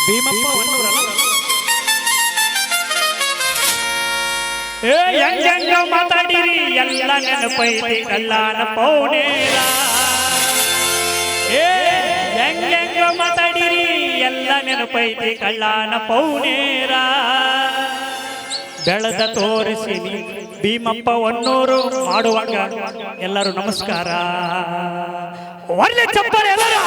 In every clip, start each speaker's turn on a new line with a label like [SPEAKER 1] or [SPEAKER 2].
[SPEAKER 1] ಭೀಮಪ್ಪ ಹೊನ್ನೂರಲ್ಲ. ಹೆಂಗ ಮಾತಾಡಿರಿ ಎಲ್ಲ ನೆನಪೈತಿ ಕಲ್ಲಾನ ಪೌನೇರ. ಹೆಂಗ ಮಾತಾಡಿರಿ ಎಲ್ಲ ನೆನಪೈತಿ ಕಲ್ಲಾನ ಪೌನೇರ. ಬೆಳೆದ ತೋರಿಸಿನಿ ಭೀಮಪ್ಪ ಹೊನ್ನೂರು ಮಾಡುವಾಗ ಎಲ್ಲರೂ ನಮಸ್ಕಾರ. ಒಳ್ಳೆ ಚಪ್ಪರೆ ಎಲ್ಲರೂ.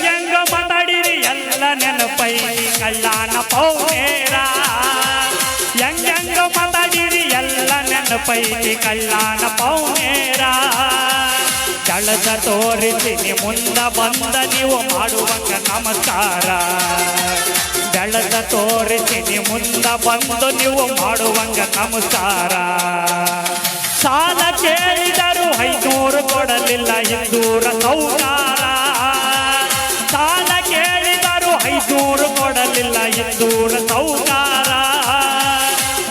[SPEAKER 1] ಹೆಂಗ ಮಾತಾಡಿರಿ ಎಲ್ಲ ನೆನಪೈತಿ ಕಲ್ಲಾನ ಪೌನೇರ. ಹೆಂಗ ಮಾತಾಡಿರಿ ಎಲ್ಲ ನೆನಪೈತಿ ಕಲ್ಲಾನ ಪೌನೇರ. ಕಳದ ತೋರಿಸಿನಿ ಮುಂದ ಬಂದ ನೀವು ಮಾಡುವಂಗ ನಮಸ್ಕಾರ. ಬೆಳೆದ ತೋರಿಸಿನಿ ಮುಂದ ಬಂದು ನೀವು ಮಾಡುವಂಗ ನಮಸ್ಕಾರ. ಸಾಲ ಕೇಳಿದರು 500 ಕೊಡಲಿಲ್ಲ ಹಿಂದೂರ ಸೌಕಾರ. ಸಾಲ ಕೇಳಿದರು 500 ಕೊಡಲಿಲ್ಲ ಹಿಂದೂರ ಸೌಕಾರ.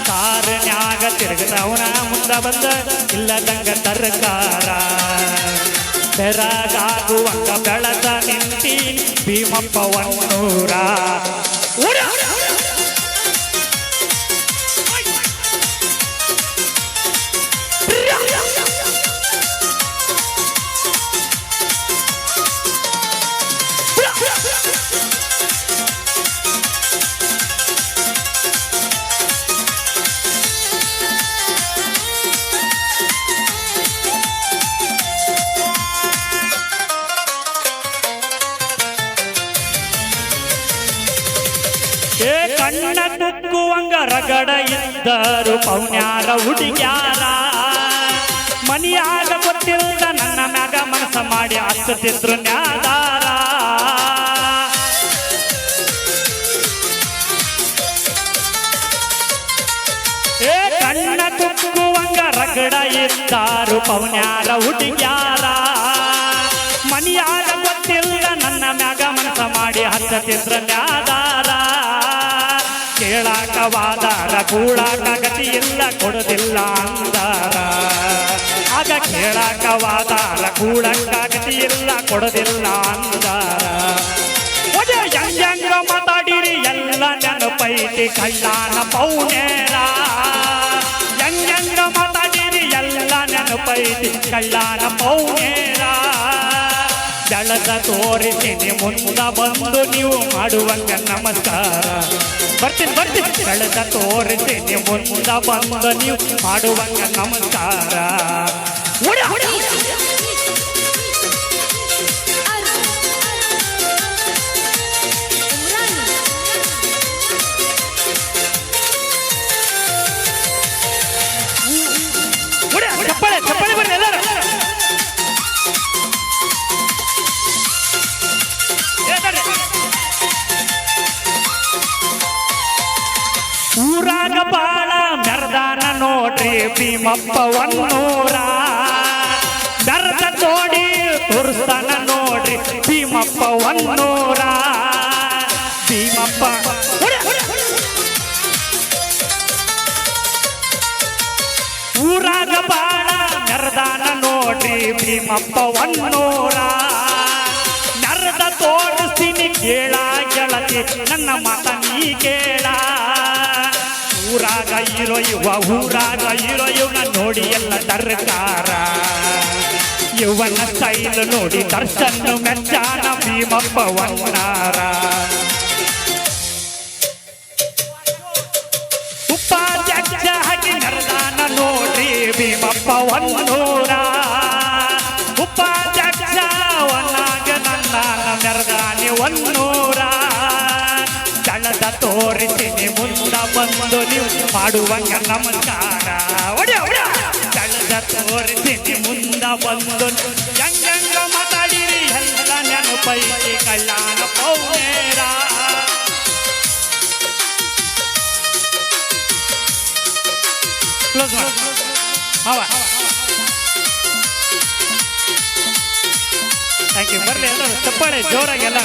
[SPEAKER 1] ಕಾರನ್ಯಾಗ ತಿರುಗದವನ ಮುಂದ ಬಂದ ಇಲ್ಲದಂಗ ತರ್ಕಾರ. ಬೆರಗಾಗುವಂಗ ಬೆಳೆದ ನಿಂತಿ ಭೀಮಪ್ಪ ಹೊನ್ನೂರ. ಕಣ್ಣ ಕುಕ್ಕುವಂಗ ರಗಡ ಇದ್ದರು ಪೌನ್ಯಾರ ಹುಡುಗ್ಯಾರ. ಮನಿಯಾಗ ಗೊತ್ತಿಲ್ಲದ ನನ್ನ ಮ್ಯಾಗ ಮನಸ ಮಾಡಿ ಹಚ್ಚತಿದ್ರು ನ್ಯಾದಾರ. ಕಣ್ಣ ಕುಕ್ಕುವಂಗ ರಗಡ ಇದ್ದರು ಪೌನ್ಯಾರ ಹುಡುಗ್ಯಾರ. ಮನಿಯಾಗ ಗೊತ್ತಿಲ್ಲದ ನನ್ನ ಮ್ಯಾಗ ಮನಸ ಮಾಡಿ ಹಚ್ಚತಿದ್ರು ನ್ಯಾದಾರ. ಕೇಳಾಕವಾದಾರ ಕೂಳಾಕ ಗತಿ ಇಲ್ಲ ಕೊಡುದಿಲ್ಲ ಅಂದಾರ. ಆಗ ಕೇಳಾಕವಾದಾರ ಕೂಳಾಕ ಗತಿ ಇಲ್ಲ ಕೊಡುದಿಲ್ಲ ಅಂದಾರ. ಹೆಂಗ ಮಾತಾಡಿರಿ ಎಲ್ಲ ನೆನಪೈತಿ ಕಲ್ಲಾನ ಪೌನೇರ. ಹೆಂಗ ಮಾತಾಡಿರಿ ಎಲ್ಲ ನೆನಪೈತಿ ಕಲ್ಲಾನ ಪೌನೇರ. ಬೆಳೆದ ತೋರಿಸಿನಿ ಮುಂದ ಬಂದು ನೀವು ಮಾಡುವಂಗ ನಮಸ್ಕಾರ. ಬರ್ತೀನಿ ಬೆಳೆದ ತೋರಿಸಿನಿ ಮುಂದ ಬಂದು ನೀವು ಮಾಡುವಂಗ ನಮಸ್ಕಾರ. ಚಪ್ಪಾಳೆ ಚಪ್ಪಾಳೆ ಬರ್ರಿ ಎಲ್ಲರೂ. ಊರಾಗ ಬಾಳ ಮೆರ್ದಾನ ನೋಡ್ರಿ ಭೀಮಪ್ಪ ಹೊನ್ನೂರ. ಮೆರ್ದ ತೋಡಿ ತೋರಿಸ್ತಾನ ನೋಡ್ರಿ ಭೀಮಪ್ಪ ಹೊನ್ನೂರ. ಭೀಮಪ್ಪ ಊರಾಗ ಬಾಳ ಮೆರ್ದಾನ ನೋಡ್ರಿ ಭೀಮಪ್ಪ ಹೊನ್ನೂರ. ಮೆರ್ದ ತೋರಿಸ್ತೀನಿ ಕೇಳ ಗೆಳತಿ ನನ್ನ ಮಾತ ನೀ ಕೇಳ. ಊರಾಗ ಇರೋ ಊರಾಗ ಇವನ ನೋಡಿ ಎಲ್ಲ ತರ್ಕಾರ. ಇವನ ಸ್ಟೈಲ್ ನೋಡಿ ದರ್ಶನ್ ಮೆಚ್ಚಾನ ಭೀಮಪ್ಪ ಹೊನ್ನಾರ. ಉಪಾಧ್ಯಕ್ಷ ಹಾಕಿ ನರದಾನ ನೋಡ್ರಿ ಭೀಮಪ್ಪ ಹೊನ್ನೂರ. ಉಪಾಧ್ಯಕ್ಷ ಒನ್ನಾಗ ನನ್ನ ಮೆರದಾನಿ ಹೊನ್ನೂರ. ಕಳದ ತೋರಿಸಿನಿ ಮುಂದ ಬಂದು ನೀವು ಮಾಡುವಂಗ ನಮಸ್ಕಾರ. ಕಳದ ತೋರಿಸಿನಿ ಮುಂದ ಬಂದು ಹೆಂಗ ಮಾತಾಡಿರಿ ಎಲ್ಲ ನೆನಪೈತಿ ಕಲ್ಲಾನ ಪೌನೇರ. Thank you. ಬರ್ಲಿ ಎಲ್ಲರೂ ಚಪ್ಪಾಳೆ ಜೋರಾಗಿ ಎಲ್ಲ